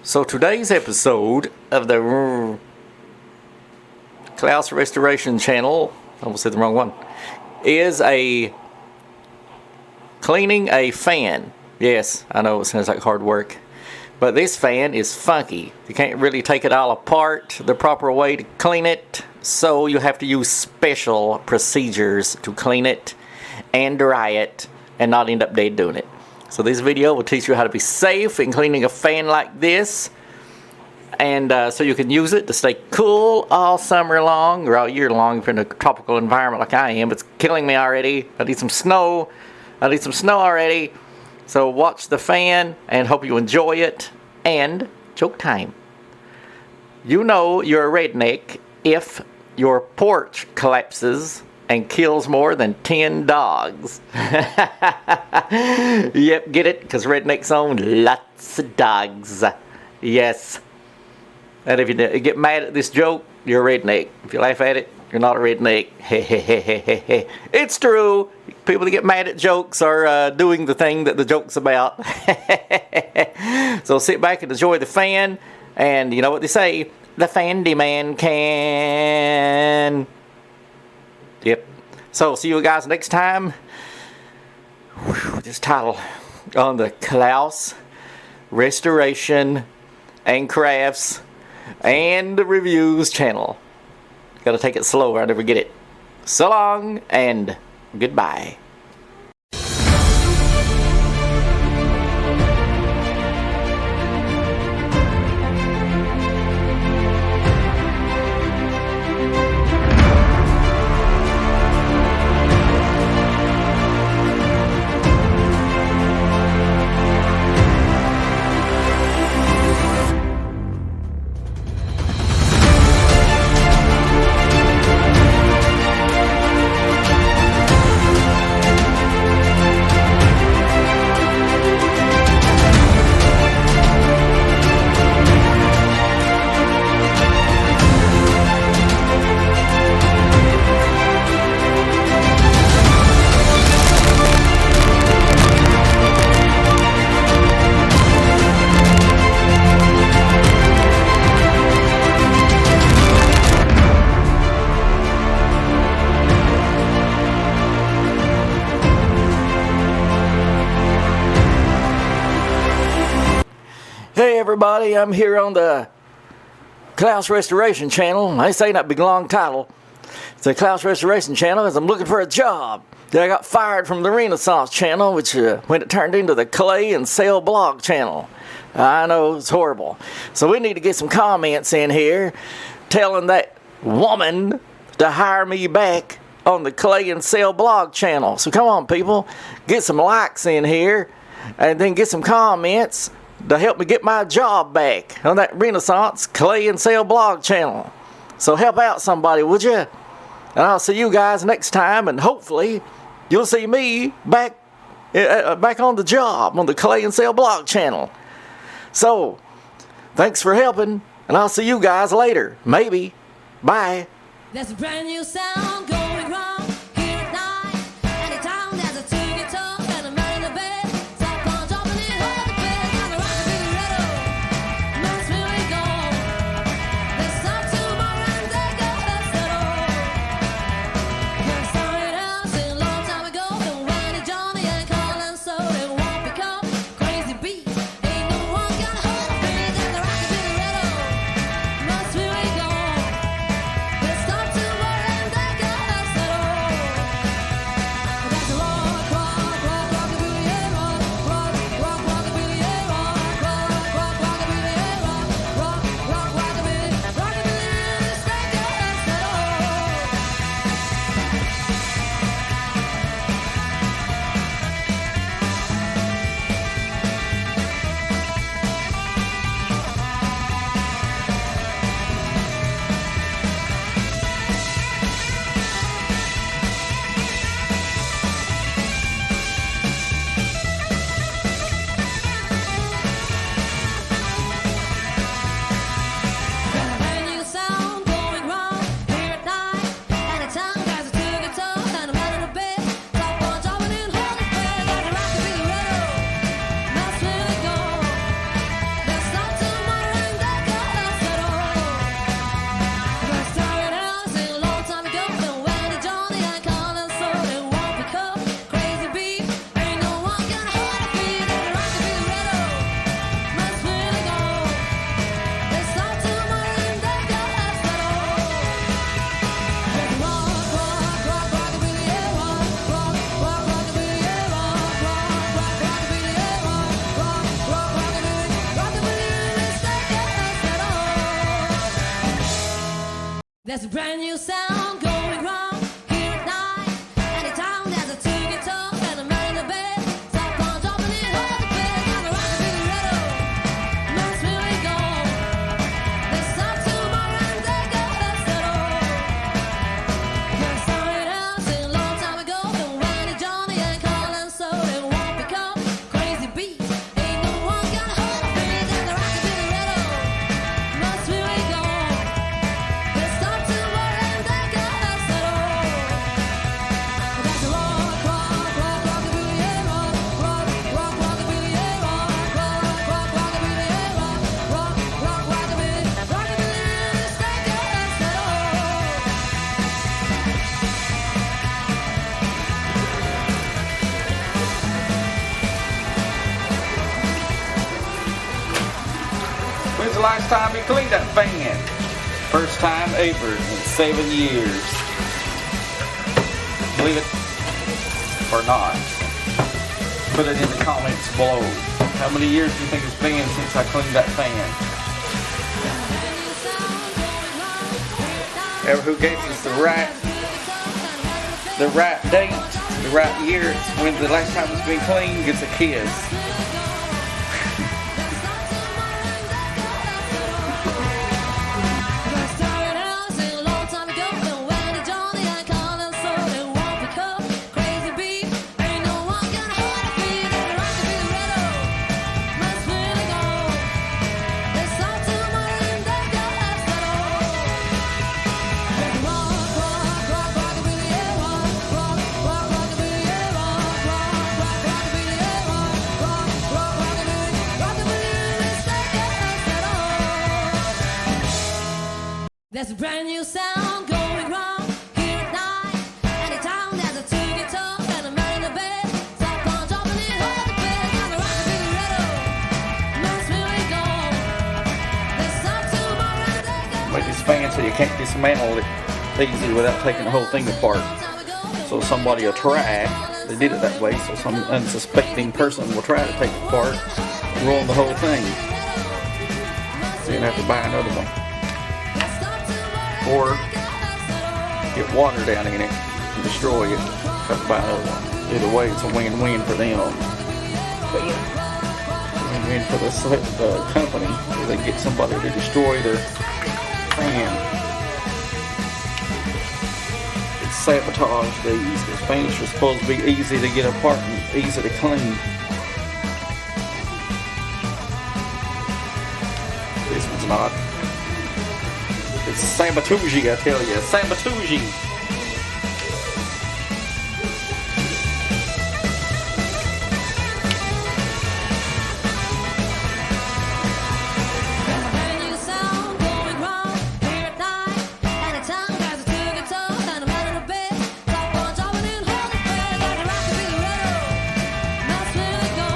So today's episode of the Klaus Restoration channel, I almost said the wrong one, is cleaning a fan. Yes, I know it sounds like hard work, but this fan is funky. You can't really take it all apart the proper way to clean it, so you have to use special procedures to clean it and dry it and not end up dead doing it. So this video will teach you how to be safe in cleaning a fan like this, and so you can use it to stay cool all summer long or all year long if you're in a tropical environment like I am. It's killing me already. I need some snow. Already. So watch the fan and hope you enjoy it. And joke time. You know you're a redneck if your porch collapses and kills more than 10 dogs. Yep, get it? Because rednecks own lots of dogs. Yes. And if you get mad at this joke, you're a redneck. If you laugh at it, you're not a redneck. It's true. People that get mad at jokes are doing the thing that the joke's about. So sit back and enjoy the fan. And you know what they say, the Fandy Man can. Yep. So see you guys next time. This title on the Klaus Restoration and Crafts and Reviews channel. Gotta take it slow or I never get it. So long and goodbye. Hey everybody, I'm here on the Klaus Restoration channel. This ain't a big long title. It's the Klaus Restoration channel because I'm looking for a job. I got fired from the Renaissance channel, which when it turned into the Clay and Sale blog channel. I know, it's horrible. So we need to get some comments in here telling that woman to hire me back on the Clay and Sale blog channel. So come on people, get some likes in here and then get some comments to help me get my job back on that Renaissance Clay and Sale blog channel. So help out somebody, would you? And I'll see you guys next time, and hopefully you'll see me back on the job on the Clay and Sale blog channel. So thanks for helping, and I'll see you guys later. Maybe. Bye. There's a brand new sound going wrong. Go. There's a brand new sound going wrong here at night. Anytime there's a two guitar and a man in the bed, stop on dropping it on the bed and the rock and riddle. Must really go. They stop tomorrow and they got us at all. There's something else a long time ago, and Randy, Johnny, and Carl, and so they won't become crazy beats. Ain't no one gonna hold a beat and the rock and riddle. Must really go. They stop tomorrow and they got us at all. That's a rock, rock, rock, rockabilly, yeah, rock, rock, rock, rockabilly, yeah, rock, rock, rock, rockabilly, yeah, rock, rock, rock, rockabilly, rockabilly, they got us at When's the last time you cleaned that fan? First time ever in 7 years. Believe it or not. Put it in the comments below. How many years do you think it's been since I cleaned that fan? Ever who guesses the right date, the right year, it's when the last time it's been cleaned gets a kiss. There's a brand new sound going wrong here at night. Anytime there's a two guitar and a man in the bed, stop on dropping it on the bed and the rock and riddle. Must really go. They stop tomorrow and they got Make this fan so you can't dismantle it easy without taking the whole thing apart. So somebody will try. They did it that way, so some unsuspecting person will try to take it apart, ruin the whole thing. So you're gonna have to buy another one. Or get water down in it and destroy it. Have to buy another one. Either way, it's a win-win for them. Win-win for the company. They get somebody to destroy their fan. It's sabotage these. These fans are supposed to be easy to get apart and easy to clean. This one's not. It's sabotage, I tell you. Sabotage. brand new sound going wrong here at night. Anytime there's a two guitar and a man in the bed, stop on dropping it on the bed and the rock and riddle. Must really go.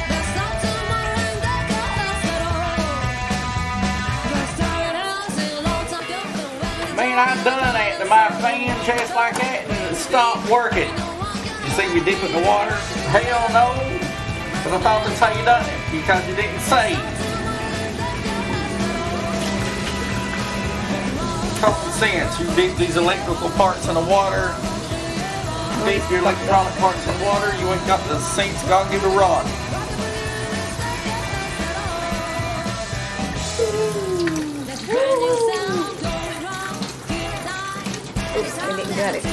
They stop tomorrow and they got us at all. There's something else a long time ago, and when Man, I've done that to my fan just like that and it stopped working. You see me dip in the water? Hell no. Because I thought that's how you done it. Because you didn't save. Common sense. You dip these electrical parts in the water. Dip your electronic parts in the water. You ain't got the sense God give a rod. there's a brand new sound going wrong here at night. Oops, I didn't get it.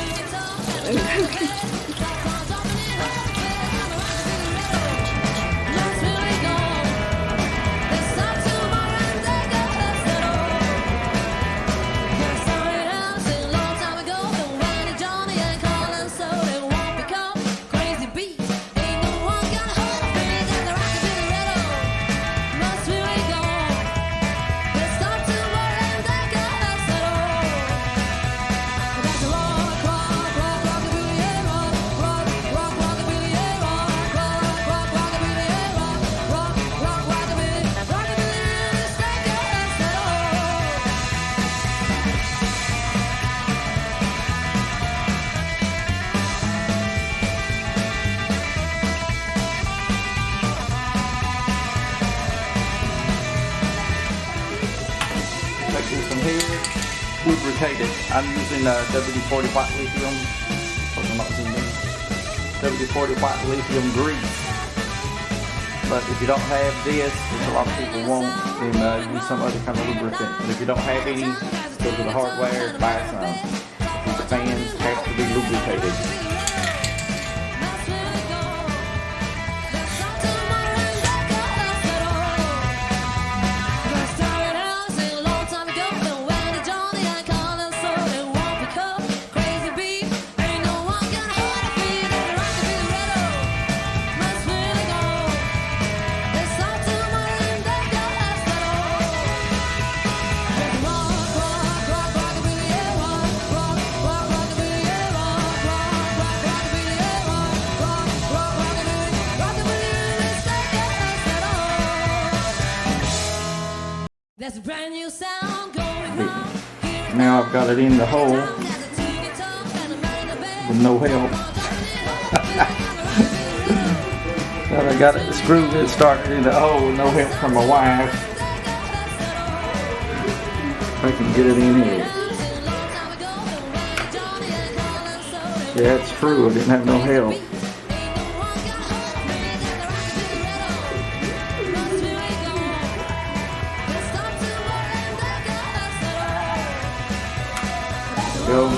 Take this from here. lubricated. I'm using WD-40 white lithium. I'm not using WD-40 white lithium grease. But if you don't have this, which a lot of people won't, then use some other kind of lubricant. But if you don't have any, go to the hardware, buy some. These fans have to be lubricated. That's a brand new sound going wrong. Now I've got it in the hole with no help. But I got it screwed it started in the hole with no help from my wife. If I can get it in here. Yeah, it's true. I didn't have no help. Go.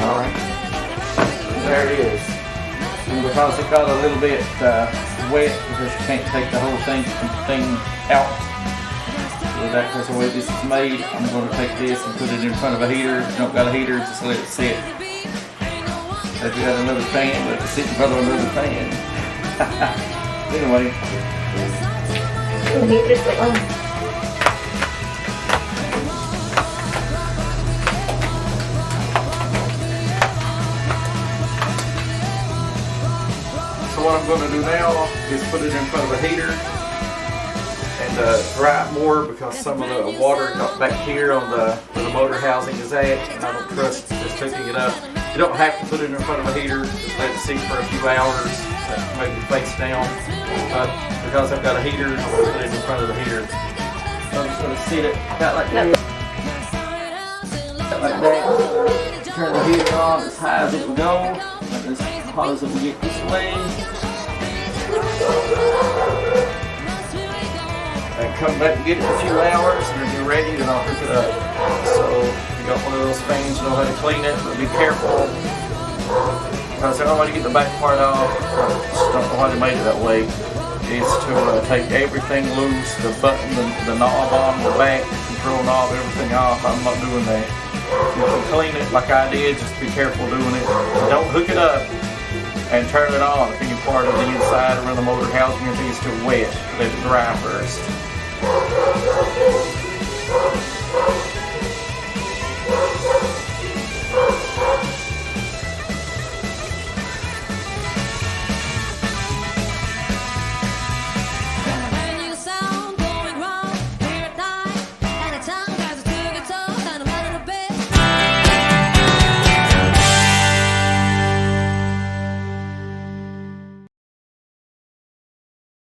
Alright, there it is. And because it got a little bit wet, because you can't take the whole thing out with that, because the way this is made, I'm going to take this and put it in front of a heater. If you don't got a heater, just let it sit. If you got another fan, let it sit in front of another fan. Anyway. The heater is still on. So what I'm going to do now is put it in front of a heater and dry it more, because some of the water got back here on where the motor housing is at, and I don't trust just hooking it up. You don't have to put it in front of a heater, just let it sit for a few hours, maybe face down. But because I've got a heater, I'm going to put it in front of the heater. So I'm just going to sit it about like that. Like that. Turn the heater on as high as it will go, and as hot as it will get this way. And come back and get it in a few hours, and if you're ready, then I'll hook it up. So if you got one of those fans, you know how to clean it, but be careful. Because I don't want to get the back part off. I just don't know why they made it that way. Is to take everything loose, the button, the knob on the back, the control knob, everything off. I'm not doing that. You can clean it like I did, just be careful doing it. Don't hook it up and turn it on if any part of the inside around the motor housing is still wet. Let it dry first.